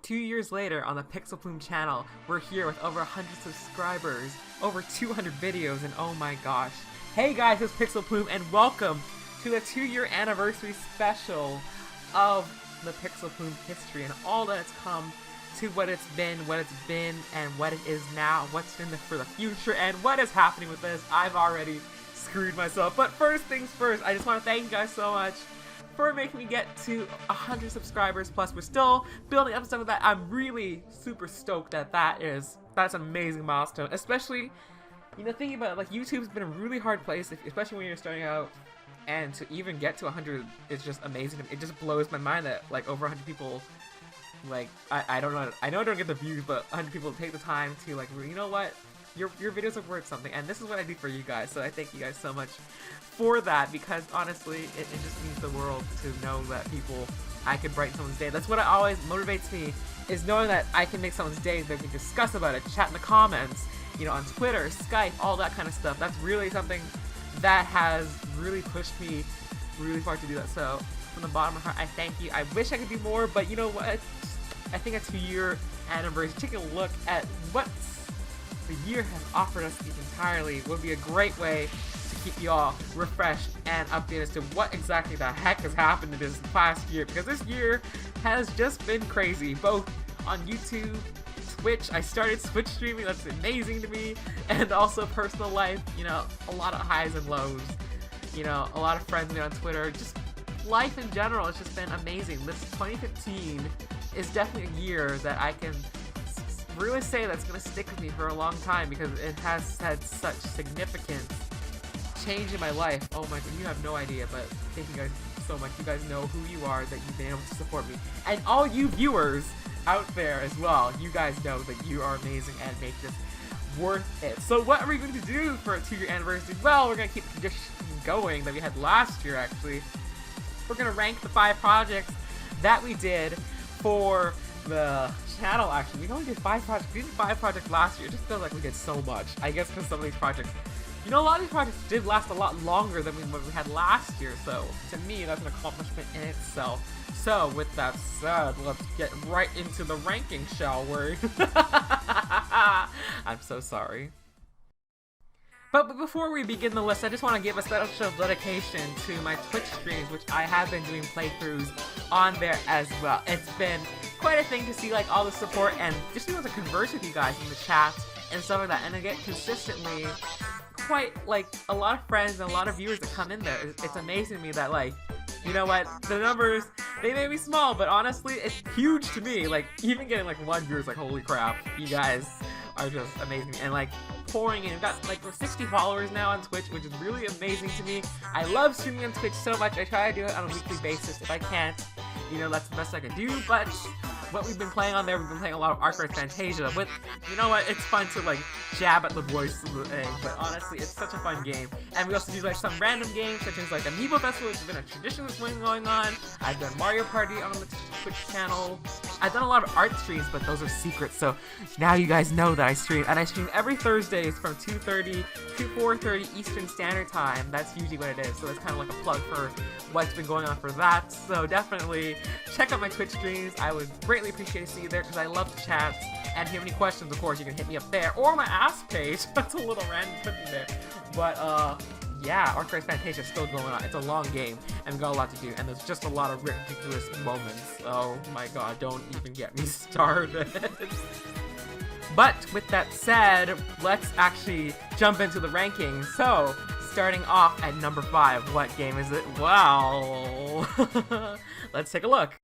2 years later on the Pixl Plume channel, we're here with over 100 subscribers, over 200 videos, and oh my gosh. Hey guys, it's Pixl Plume and welcome to the 2-year anniversary special of the Pixl Plume history and all that's come to what it's been, and what it is now, what's in for the future, and what is happening with this. I've already screwed myself, but first things first, I just want to thank you guys so much for making me get to 100 subscribers plus. We're still building up stuff with that. I'm really super stoked that that's an amazing milestone, especially, you know, thinking about it, like, YouTube's been a really hard place, especially when you're starting out, and to even get to 100 is just amazing. It just blows my mind that, like, over 100 people, like, I don't know, I know I don't get the views, but 100 people take the time to, like, you know what, your videos are worth something, and this is what I do for you guys, so I thank you guys so much for that, because honestly, it just means the world to know that I can brighten someone's day. That's what always motivates me, is knowing that I can make someone's day, that we can discuss about it, chat in the comments, you know, on Twitter, Skype, all that kind of stuff. That's really something that has really pushed me really far to do that. So from the bottom of my heart, I thank you. I wish I could do more, but you know what? I think a 2-year anniversary, taking a look at what the year has offered us entirely would be a great way to keep you all refreshed and updated as to what exactly the heck has happened in this past year, because this year has just been crazy, both on YouTube, Twitch. I started Twitch streaming, that's amazing to me, and also personal life, you know, a lot of highs and lows, you know, a lot of friends on Twitter, just life in general. It's just been amazing. This 2015 is definitely a year that I can really say that's going to stick with me for a long time, because it has had such significant change in my life. Oh my god, you have no idea, but thank you guys so much. You guys know who you are, that you've been able to support me, and all you viewers out there as well, you guys know that you are amazing and make this worth it. So what are we going to do for a 2-year anniversary? Well, we're going to keep the tradition going that we had last year, actually. We're going to rank the 5 projects that we did for the channel. Actually, we only did 5 projects. We did 5 projects last year. It just feels like we did so much. I guess because some of these projects, you know, a lot of these projects did last a lot longer than what we had last year. So to me, that's an accomplishment in itself. So with that said, let's get right into the ranking, shall we? I'm so sorry. But before we begin the list, I just want to give a special dedication to my Twitch streams, which I have been doing playthroughs on there as well. It's been quite a thing to see, like, all the support and just be able to converse with you guys in the chat and stuff like that, and I get consistently quite, like, a lot of friends and a lot of viewers that come in there. It's amazing to me that, like, you know what, the numbers, they may be small, but honestly, it's huge to me. Like, even getting, like, 1 viewer is like, holy crap, you guys are just amazing. And, like, pouring in, we've got, like, we're 60 followers now on Twitch, which is really amazing to me. I love streaming on Twitch so much. I try to do it on a weekly basis. If I can't, you know, that's the best I can do, but what we've been playing on there, we've been playing a lot of Kart Fantasia, with, you know what, it's fun to, like, jab at the voice of the thing, but honestly, it's such a fun game. And we also do, like, some random games, such as, like, Amiibo Festival, which has been a tradition that's been going on. I've done Mario Party on the Twitch channel. I've done a lot of art streams, but those are secrets, so now you guys know that I stream, and I stream every Thursdays from 2:30 to 4:30 Eastern Standard Time. That's usually what it is, so it's kind of like a plug for what's been going on for that. So definitely check out my Twitch streams. I would greatly appreciate to see you there, because I love to chat. And if you have any questions, of course, you can hit me up there, or my Ask page. That's a little random put in there. But, yeah, Kart Fantasia is still going on. It's a long game, and we've got a lot to do, and there's just a lot of ridiculous moments. Oh my god, don't even get me started. But with that said, let's actually jump into the rankings. So, starting off at number 5, what game is it? Wow. Let's take a look.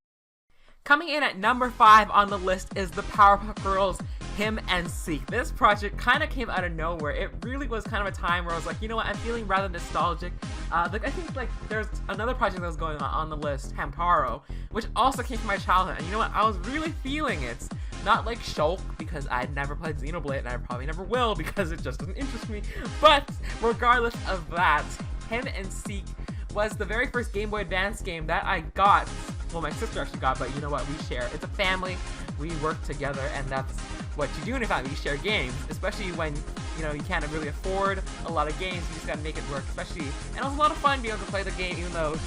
Coming in at number 5 on the list is the Powerpuff Girls Him and Seek. This project kind of came out of nowhere. It really was kind of a time where I was like, you know what, I'm feeling rather nostalgic. Like, I think, like, there's another project that was going on the list, Hamtaro, which also came from my childhood. And you know what, I was really feeling it. Not like Shulk, because I'd never played Xenoblade, and I probably never will, because it just doesn't interest me. But regardless of that, Him and Seek was the very first Game Boy Advance game that I got. Well, my sister actually got, but you know what, we share. It's a family, we work together, and that's what you do in a family. You share games, especially when, you know, you can't really afford a lot of games. You just gotta make it work, especially, and it was a lot of fun being able to play the game, even though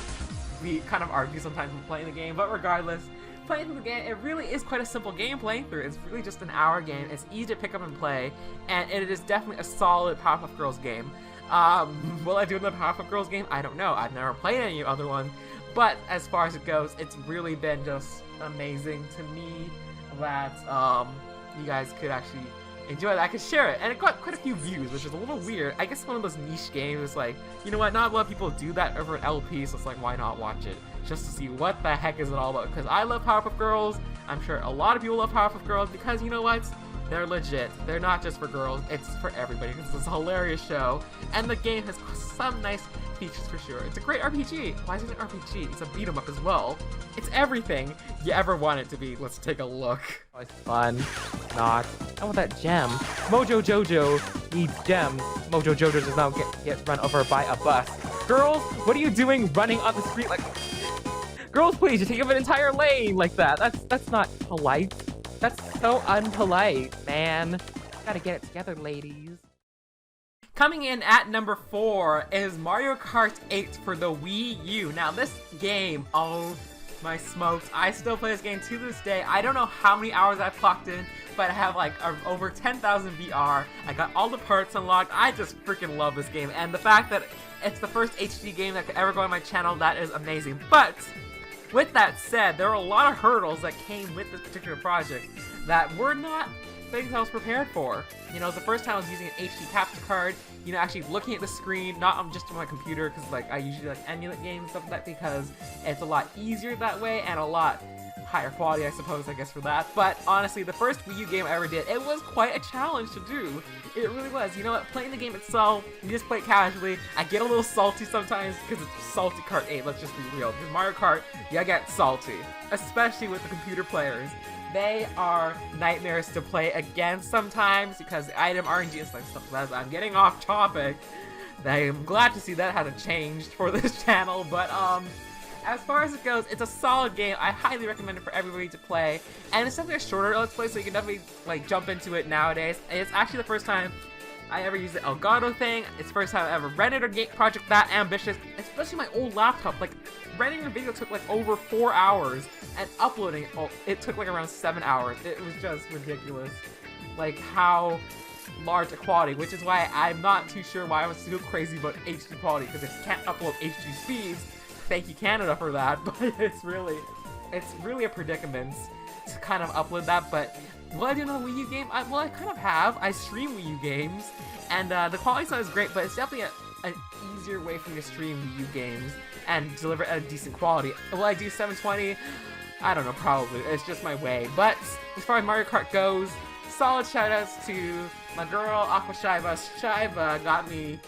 we kind of argue sometimes when playing the game. But regardless, playing through the game, it really is quite a simple game playing through. It's really just an hour game. It's easy to pick up and play, and it is definitely a solid Powerpuff Girls game. Will I do another Powerpuff Girls game? I don't know. I've never played any other one, but as far as it goes, it's really been just amazing to me that you guys could actually enjoy it. I could share it, and it got quite a few views, which is a little weird. I guess one of those niche games is like, you know what, not a lot of people do that over an LP, so it's like, why not watch it? Just to see what the heck is it all about, because I love Powerpuff Girls. I'm sure a lot of people love Powerpuff Girls, because you know what? They're legit. They're not just for girls, it's for everybody, because it's a hilarious show, and the game has some nice features for sure. It's a great RPG. Why is it an RPG? It's a beat 'em up as well. It's everything you ever want it to be. Let's take a look. Oh, it's fun. Not. I want that gem. Mojo Jojo needs gems. Mojo Jojo does not get run over by a bus. Girls, what are you doing running on the street like... Girls, please, you take up an entire lane like that. That's not polite. That's so unpolite, man. Gotta get it together, ladies. Coming in at number 4 is Mario Kart 8 for the Wii U. Now this game, oh my smokes, I still play this game to this day. I don't know how many hours I've clocked in, but I have like over 10,000 VR. I got all the parts unlocked. I just freaking love this game, and the fact that it's the first HD game that could ever go on my channel, that is amazing. But with that said, there are a lot of hurdles that came with this particular project that were not things I was prepared for. You know, the first time I was using an HD capture card, you know, actually looking at the screen, not just on my computer, because like I usually like emulate games and stuff like that because it's a lot easier that way and a lot higher quality, I suppose, I guess, for that. But honestly, the first Wii U game I ever did, it was quite a challenge to do. It really was. You know what, playing the game itself, you just play it casually. I get a little salty sometimes because it's salty Kart 8, let's just be real. Because Mario Kart, you get salty, especially with the computer players. They are nightmares to play against sometimes because the item RNG and stuff like that. I'm getting off topic. I'm glad to see that hasn't changed for this channel, but as far as it goes, it's a solid game. I highly recommend it for everybody to play, and it's definitely a shorter Let's Play, so you can definitely like jump into it nowadays. It's actually the first time I ever used the Elgato thing. It's the first time I ever rented a game project that ambitious, especially my old laptop. Like, renting a video took like over 4 hours, and uploading it, it took like around 7 hours. It was just ridiculous, like how large a quality, which is why I'm not too sure why I was so crazy about HD quality, because if you can't upload HD speeds, thank you Canada for that, but it's really a predicament to kind of upload that. But will I do another Wii U game? Well, I kind of have. I stream Wii U games, and the quality's not as great, but it's definitely an easier way for me to stream Wii U games and deliver at a decent quality. Will I do 720? I don't know, probably. It's just my way. But as far as Mario Kart goes, solid shoutouts to my girl, Aqua Shiva. Shiva got me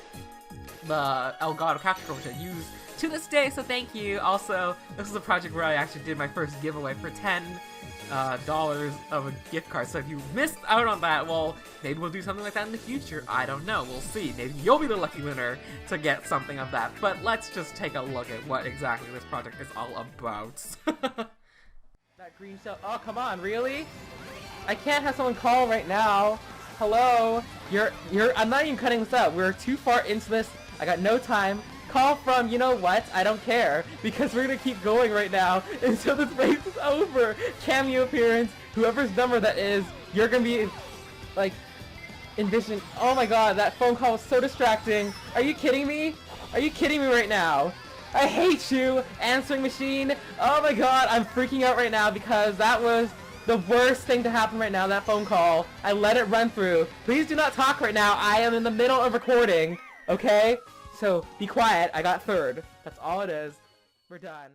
the Elgato capture card, which I use to this day, so thank you. Also, this is a project where I actually did my first giveaway for $10 of a gift card, so if you missed out on that, well, maybe we'll do something like that in the future. I don't know, we'll see. Maybe you'll be the lucky winner to get something of that, but let's just take a look at what exactly this project is all about. That green shell, oh come on, really? I can't have someone call right now. Hello? I'm not even cutting this out. We're too far into this. I got no time. Call from, you know what, I don't care, because we're gonna keep going right now until this race is over. Cameo appearance, whoever's number that is, you're gonna be, like, envisioning. Oh my god, that phone call was so distracting. Are you kidding me? Are you kidding me right now? I hate you, answering machine. Oh my god, I'm freaking out right now because that was the worst thing to happen right now, that phone call. I let it run through. Please do not talk right now, I am in the middle of recording, okay? So, be quiet, I got third. That's all it is. We're done.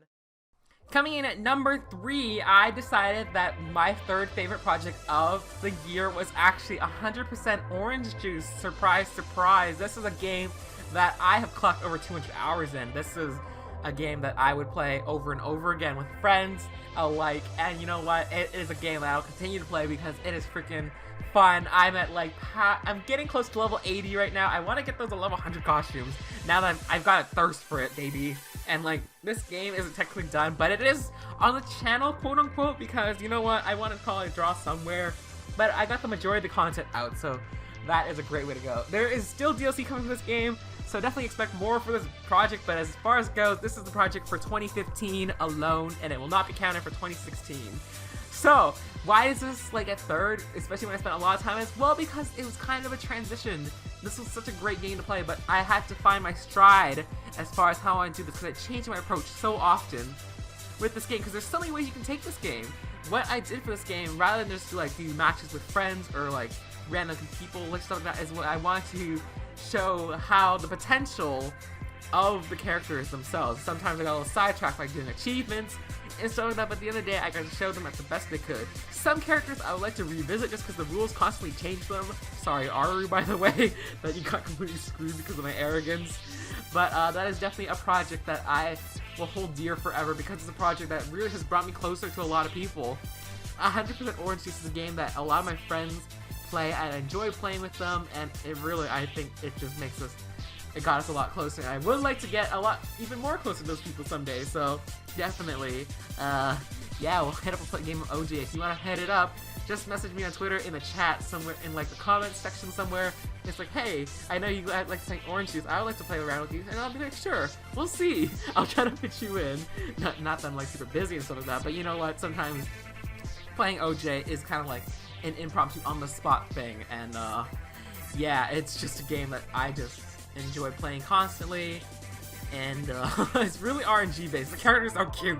Coming in at number 3, I decided that my third favorite project of the year was actually 100% Orange Juice. Surprise, surprise. This is a game that I have clocked over 200 hours in. This is a game that I would play over and over again with friends alike. And you know what? It is a game that I'll continue to play because it is freaking fun. I'm at like, I'm getting close to level 80 right now. I want to get those level 100 costumes now that I've got a thirst for it, baby. And like, this game isn't technically done, but it is on the channel, quote unquote, because you know what? I want to call it draw somewhere, but I got the majority of the content out, so that is a great way to go. There is still DLC coming to this game, So definitely expect more for this project, but as far as goes, this is the project for 2015 alone, and it will not be counted for 2016. So, why is this like at third, especially when I spent a lot of time on this? Well, because it was kind of a transition. This was such a great game to play, but I had to find my stride as far as how I do this, because it changed my approach so often with this game, because there's so many ways you can take this game. What I did for this game, rather than just like do matches with friends or like random people, like stuff like that, is what I wanted to show how the potential of the characters themselves. Sometimes I got a little sidetracked by doing achievements and stuff like that, but at the end of the day, I got to show them at the best they could. Some characters I would like to revisit just because the rules constantly change them. Sorry, Aru, by the way, that you got completely screwed because of my arrogance. But that is definitely a project that I will hold dear forever, because it's a project that really has brought me closer to a lot of people. 100% Orange Juice is a game that a lot of my friends play, and I enjoy playing with them, and it really, I think it just makes us, it got us a lot closer, and I would like to get a lot, even more closer to those people someday, so definitely, yeah, we'll head up and play a game of OJ. If you want to head it up, just message me on Twitter in the chat somewhere, in like the comments section somewhere. It's like, hey, I know you like to play Orange Juice, I would like to play around with you, and I'll be like, sure, we'll see. I'll try to fit you in. Not that I'm like super busy and stuff like that, but you know what, sometimes playing OJ is kind of like an impromptu on the spot thing, and yeah, it's just a game that I just enjoy playing constantly, and it's really RNG based. The characters are cute.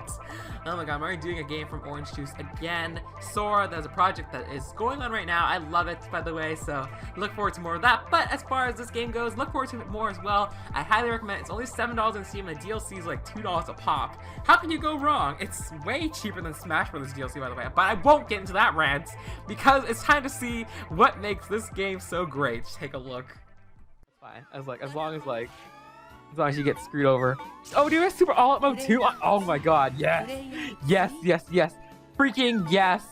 Oh my god, I'm already doing a game from Orange Juice again. Sora, there's a project that is going on right now. I love it, by the way, so look forward to more of that. But as far as this game goes, look forward to it more as well. I highly recommend it. It's only $7 on Steam, and the DLC is like $2 a pop. How can you go wrong? It's way cheaper than Smash Bros. DLC, by the way. But I won't get into that rant, because it's time to see what makes this game so great. Just take a look. Fine. As long as you get screwed over. Oh, dude, it's super all-out mode too? Oh my god, yes. Yes, yes, yes. Freaking yes.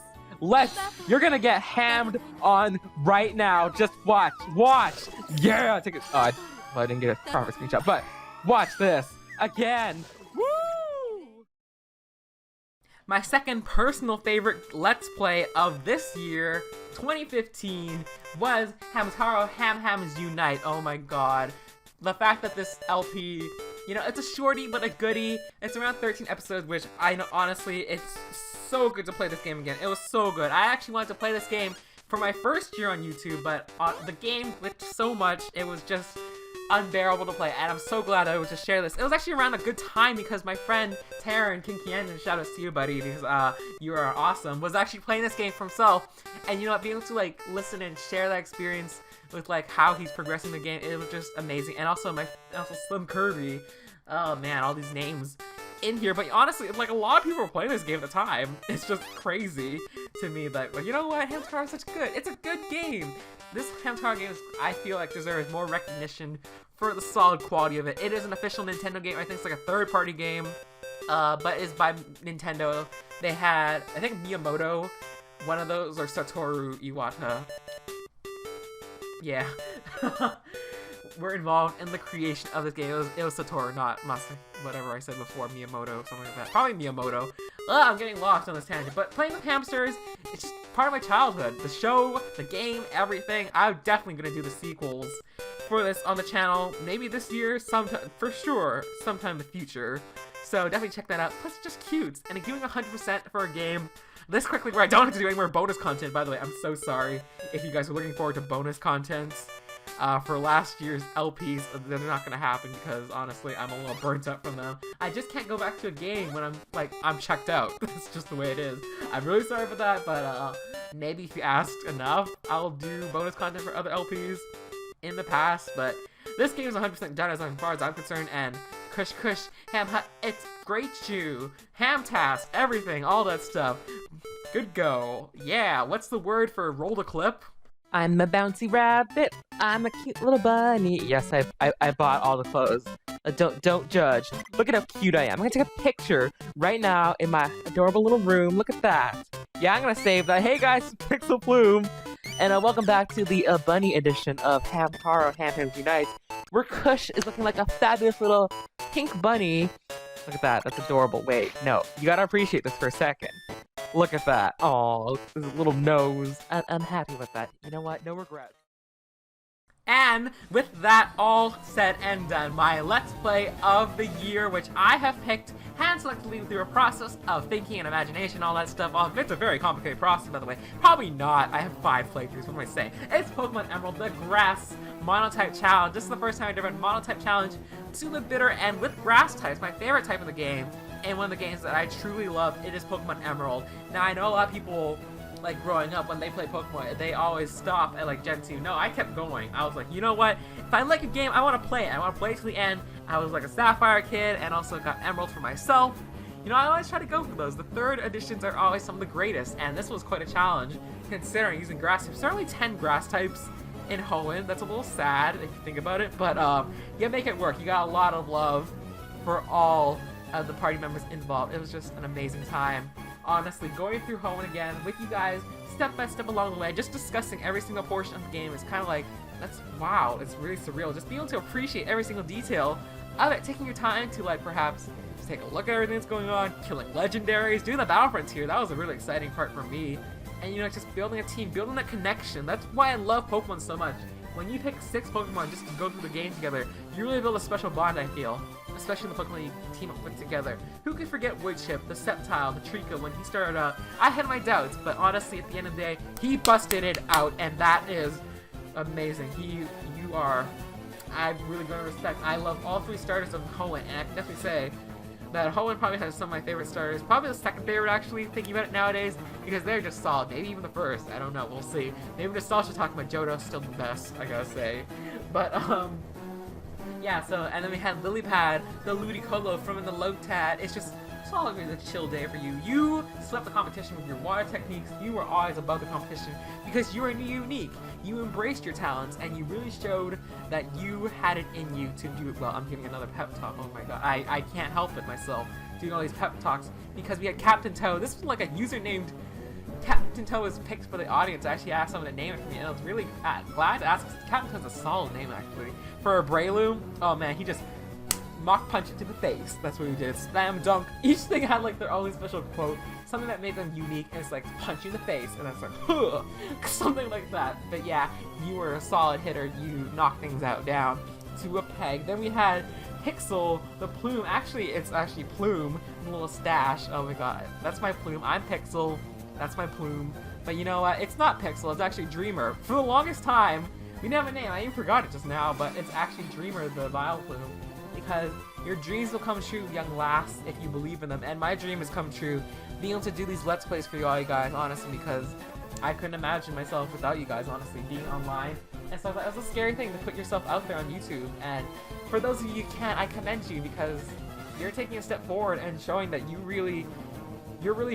You're gonna get hammed on right now. Just watch. Yeah, take it. Oh, I didn't get a proper screenshot, but watch this. Again. Woo! My second personal favorite Let's Play of this year, 2015, was Hamtaro Ham's Unite. Oh my god. The fact that this LP, you know, it's a shorty but a goodie. It's around 13 episodes, which I know, honestly, it's so good to play this game again. It was so good. I actually wanted to play this game for my first year on YouTube, but the game glitched so much, it was just unbearable to play, and I'm so glad I was to share this. It was actually around a good time, because my friend Taryn Kinkian, and shout out to you, buddy, because you are awesome, was actually playing this game for himself, and you know what, being able to like listen and share that experience with like how he's progressing the game, it was just amazing. And also Slim Kirby, oh man, all these names in here. But honestly, like a lot of people were playing this game at the time. It's just crazy to me that, like, you know what, Hamtaro is such good. It's a good game. This Hamtaro game, I feel like, deserves more recognition for the solid quality of it. It is an official Nintendo game. I think it's like a third-party game, but it's by Nintendo. They had, I think, Miyamoto, one of those, or Satoru Iwata. Yeah, we're involved in the creation of this game. It was Satoru, not Masa, whatever I said before, Miyamoto, something like that. Probably Miyamoto. I'm getting lost on this tangent, but playing with hamsters, it's just part of my childhood. The show, the game, everything. I'm definitely gonna do the sequels for this on the channel, maybe this year, sometime, for sure, sometime in the future. So definitely check that out. Plus, it's just cute, and giving 100% for a game this quickly, where I don't have to do any more bonus content. By the way, I'm so sorry if you guys are looking forward to bonus content for last year's LPs. They're not gonna happen, because honestly, I'm a little burnt out from them. I just can't go back to a game when I'm checked out. That's just the way it is. I'm really sorry for that, but maybe if you ask enough, I'll do bonus content for other LPs in the past. But this game is 100% done as far as I'm concerned, and Kush, it's great chew, Hamtask, everything, all that stuff. Good go. Yeah, what's the word for roll the clip? I'm a bouncy rabbit. I'm a cute little bunny. Yes, I bought all the clothes. Don't judge. Look at how cute I am. I'm gonna take a picture right now in my adorable little room. Look at that. Yeah, I'm gonna save that. Hey guys, it's Pixl Plume, and welcome back to the bunny edition of Hamtaro Ham's Unite, where Kush is looking like a fabulous little pink bunny. Look at that. That's adorable. Wait, no, you gotta appreciate this for a second. Look at that. Oh, his little nose. I'm happy with that. You know what? No regrets. And with that all said and done, my Let's Play of the year, which I have picked hand-selectedly through a process of thinking and imagination, all that stuff. It's a very complicated process, by the way. Probably not. I have 5 playthroughs. What am I saying? It's Pokemon Emerald, the Grass Monotype Challenge. This is the first time I've done a Monotype Challenge to the bitter end with Grass types, my favorite type of the game, and one of the games that I truly love. It is Pokemon Emerald. Now, I know a lot of people, like, growing up, when they play Pokemon, they always stop at, like, Gen 2. No, I kept going. I was like, you know what? If I like a game, I want to play it. I want to play it to the end. I was, like, a Sapphire kid, and also got Emerald for myself. You know, I always try to go for those. The 3rd editions are always some of the greatest, and this was quite a challenge, considering using grass types. There are only 10 grass types in Hoenn. That's a little sad, if you think about it, but, you make it work. You got a lot of love for all of the party members involved. It was just an amazing time. Honestly, going through Hoenn again with you guys, step by step along the way, just discussing every single portion of the game is kind of like, wow, it's really surreal. Just being able to appreciate every single detail of it, taking your time to, like, perhaps just take a look at everything that's going on, killing legendaries, doing the battle frontier. That was a really exciting part for me. And, you know, just building a team, building that connection. That's why I love Pokemon so much. When you pick 6 Pokemon just to go through the game together, you really build a special bond, I feel. Especially the Pokemon you team up with together. Who could forget Woodchip, the Sceptile, the Trico when he started out? I had my doubts, but honestly, at the end of the day, he busted it out, and that is amazing. I'm really going to respect. I love all 3 starters of Hoenn, and I can definitely say that Hoenn probably has some of my favorite starters. Probably the 2nd favorite, actually, thinking about it nowadays, because they're just solid. Maybe even the 1st. I don't know. We'll see. Maybe nostalgia talking about Johto's still the best, I gotta say. But, yeah, so, and then we had Lilypad, the Ludicolo from the Lotad. It's always a chill day for you. You swept the competition with your water techniques. You were always above the competition because you were unique. You embraced your talents, and you really showed that you had it in you to do it well. I'm giving another pep talk. Oh my god. I can't help it myself doing all these pep talks because we had Captain Toad. This was like a user named Captain Toad was picked for the audience. I actually asked someone to name it for me, and I was really glad to ask. Captain Toad's a solid name, actually. For a Breloom, oh man, he just Mach Punch it to the face. That's what we did. Slam Dunk. Each thing had like their own special quote, something that made them unique, and it's like punch you in the face, and that's like, huh, something like that. But yeah, you were a solid hitter. You knocked things out down to a peg. Then we had Pixl, the Plume. Actually, it's actually Plume, a little stash. Oh my god, that's my Plume. I'm Pixl. That's my Plume. But you know what? It's not Pixl. It's actually Dreamer. For the longest time, we didn't have a name. I even forgot it just now, but it's actually Dreamer, the Vileplume. Because your dreams will come true, young lass, if you believe in them. And my dream has come true, being able to do these Let's Plays for you all, you guys, honestly, because I couldn't imagine myself without you guys, honestly, being online. And so that was a scary thing to put yourself out there on YouTube. And for those of you who can't, I commend you because you're taking a step forward and showing that you're really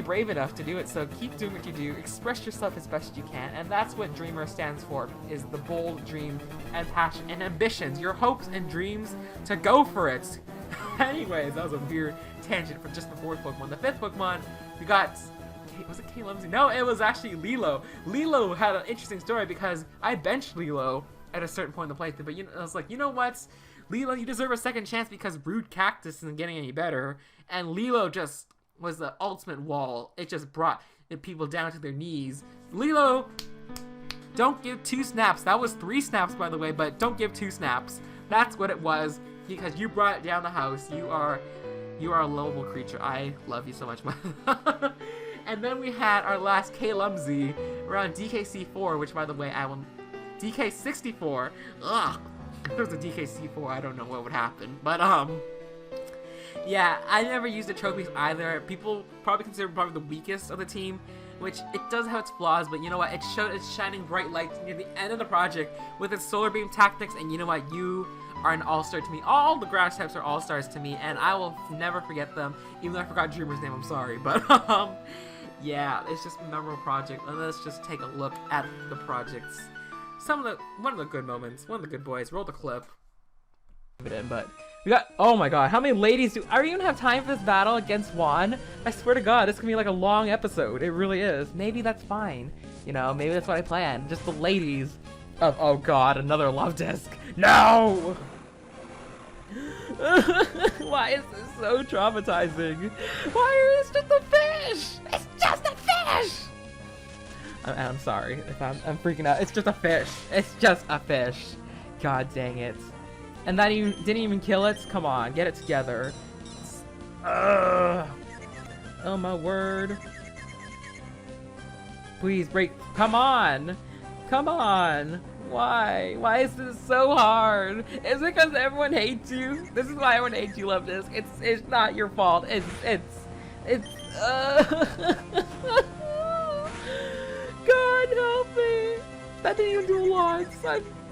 brave enough to do it. So keep doing what you do, express yourself as best you can, and that's what Dreamer stands for, is the bold dream and passion and ambitions, your hopes and dreams to go for it. Anyways, that was a weird tangent for just the 4th Pokemon. The 5th Pokemon, we got, was it Kalemzy? No, it was actually Lilo. Lilo had an interesting story because I benched Lilo at a certain point in the playthrough, but I was like, you know what? Lilo, you deserve a second chance because Rude Cactus isn't getting any better, and Lilo just was the ultimate wall. It just brought the people down to their knees. Lilo, don't give 2 snaps. That was 3 snaps, by the way, but don't give 2 snaps. That's what it was, because you brought it down the house. You are a lovable creature. I love you so much. And then we had our last Kalemzy around DKC4, which, by the way, DK64. Ugh. If there was a DKC4, I don't know what would happen. But, yeah, I never used the trophies either. People probably consider it the weakest of the team, which it does have its flaws, but you know what? It showed its shining bright lights near the end of the project with its Solar Beam tactics, and you know what? You are an all-star to me. All the grass types are all-stars to me, and I will never forget them, even though I forgot Dreamer's name. I'm sorry, but, yeah, it's just a memorable project, and let's just take a look at the projects. One of the good moments, one of the good boys. Roll the clip. But we got, oh my god, how many ladies do I even have time for this battle against Juan? I swear to god, this is gonna be like a long episode. It really is. Maybe that's fine. You know, maybe that's what I planned. Just the ladies of, oh god, another love disc. No! Why is this so traumatizing? Why is it just a fish? It's just a fish! I'm sorry if I'm freaking out. It's just a fish. It's just a fish. God dang it. And that didn't even kill it? Come on, get it together. Ugh. Oh my word. Please break. Come on. Come on. Why? Why is this so hard? Is it because everyone hates you? This is why everyone hates you, Love Disc. It's not your fault. It's God help me. That didn't even do a lot.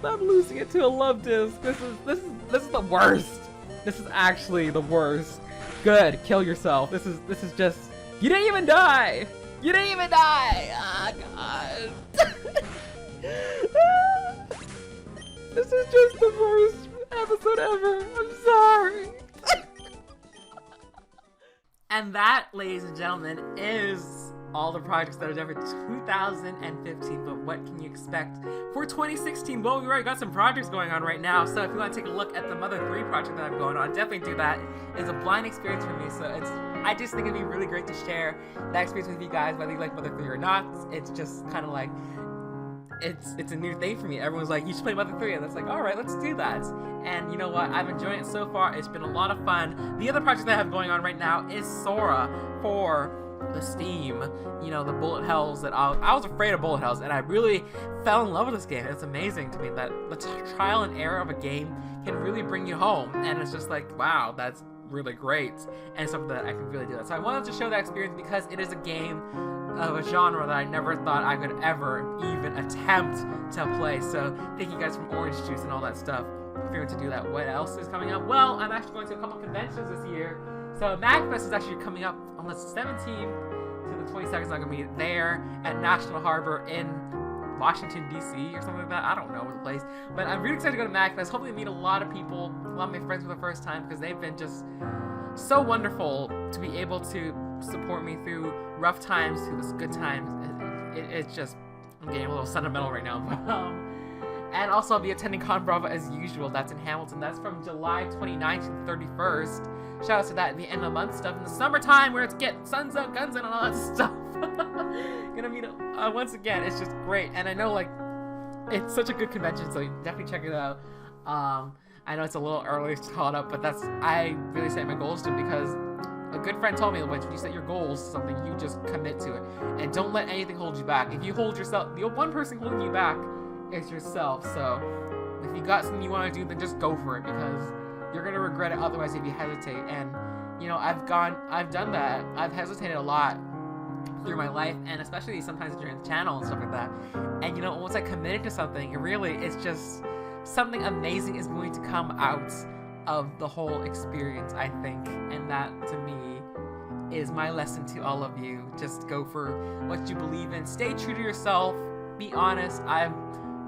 I'm losing it to a Love Disc. This is the worst. This is actually the worst. Good. Kill yourself. This is just. You didn't even die. You didn't even die. Ah, God. This is just the worst episode ever. I'm sorry. And that, ladies and gentlemen, is all the projects that are done for 2015. But what can you expect for 2016? Well, we already got some projects going on right now. So if you want to take a look at the Mother 3 project that I'm going on, definitely do that. It's a blind experience for me. So I just think it'd be really great to share that experience with you guys, whether you like Mother 3 or not. It's just kind of like, it's a new thing for me. Everyone's like, you should play Mother 3, and it's like, alright, let's do that. And you know what, I'm enjoying it so far. It's been a lot of fun. The other project that I have going on right now is Sora for the Steam, you know, the bullet hells that I was afraid of bullet hells, and I really fell in love with this game. It's amazing to me that the trial and error of a game can really bring you home, and it's just like, wow, that's really great, and something that I can really do that. So I wanted to show that experience because it is a game of a genre that I never thought I could ever even attempt to play. So thank you guys from Orange Juice and all that stuff for figuring to do that. What else is coming up? Well, I'm actually going to a couple conventions this year. So MagFest is actually coming up on the 17th to the 22nd. I'm going to be there at National Harbor in Washington, D.C. or something like that. I don't know what the place. But I'm really excited to go to MagFest. Hopefully meet a lot of people, a lot of my friends for the first time, because they've been just so wonderful to be able to support me through rough times, through this good times. It's just, I'm getting a little sentimental right now. And also I'll be attending Con Brava as usual. That's in Hamilton. That's from July 29th to 31st. Shout out to that at the end of the month stuff. In the summertime where it's get suns out, guns out, and all that stuff. Gonna meet once again. It's just great. And I know, like, it's such a good convention, so definitely check it out. I know it's a little early to call it up, but I really set my goals to, because a good friend told me that when you set your goals to something, you just commit to it. And don't let anything hold you back. If you hold yourself, the one person holding you back is yourself. So if you got something you want to do, then just go for it, because you're going to regret it otherwise if you hesitate. And, you know, I've done that. I've hesitated a lot through my life, and especially sometimes during the channel and stuff like that. And, you know, once I committed to something, it's just something amazing is going to come out of the whole experience, I think. And that, to me, is my lesson to all of you. Just go for what you believe in. Stay true to yourself. Be honest. I've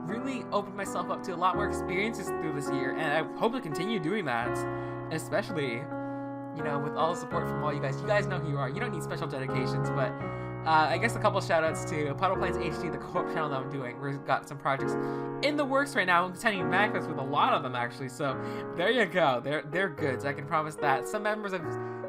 really opened myself up to a lot more experiences through this year, and I hope to continue doing that, especially, you know, with all the support from all you guys. You guys know who you are. You don't need special dedications, but I guess a couple shout outs to Puddle Planes HD, the co-op channel that I'm doing. We've got some projects in the works right now. I'm attending MagFest with a lot of them, actually, so there you go. They're good, so I can promise that. Some members of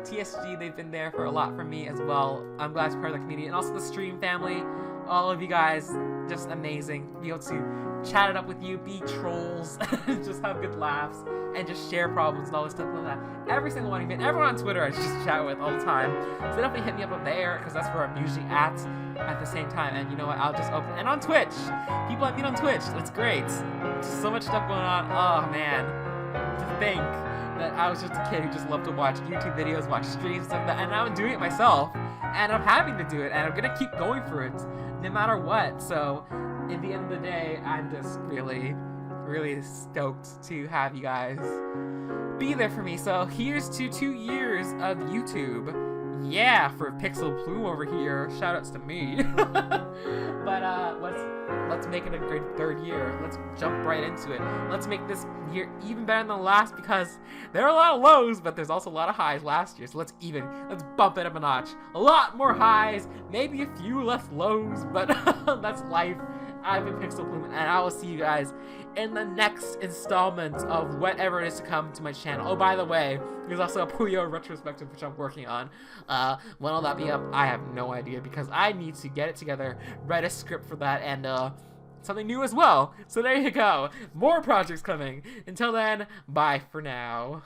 TSG, they've been there for a lot for me as well. I'm glad to be part of the community, and also the stream family. All of you guys, just amazing. Be able to chat it up with you, be trolls, just have good laughs, and just share problems and all this stuff like that. Every single one of you, everyone on Twitter I just chat with all the time. So definitely hit me up there, because that's where I'm usually at the same time. And you know what, I'll just open, and on Twitch, people I meet on Twitch, that's great. Just so much stuff going on. Oh man, to think that I was just a kid who just loved to watch YouTube videos, watch streams, stuff like that, and now I'm doing it myself, and I'm happy to do it, and I'm gonna keep going for it no matter what. So at the end of the day, I'm just really, really stoked to have you guys be there for me. So here's to 2 years of YouTube. Yeah, for Pixl Plume over here. Shoutouts to me. But let's make it a great third year. Let's jump right into it. Let's make this year even better than the last, because there are a lot of lows, but there's also a lot of highs last year. So let's bump it up a notch. A lot more highs, maybe a few less lows, but that's life. I've been Pixl Plume, and I will see you guys in the next installment of whatever it is to come to my channel. Oh, by the way, there's also a Puyo retrospective, which I'm working on. When will that be up? I have no idea, because I need to get it together, write a script for that, and something new as well. So there you go. More projects coming. Until then, bye for now.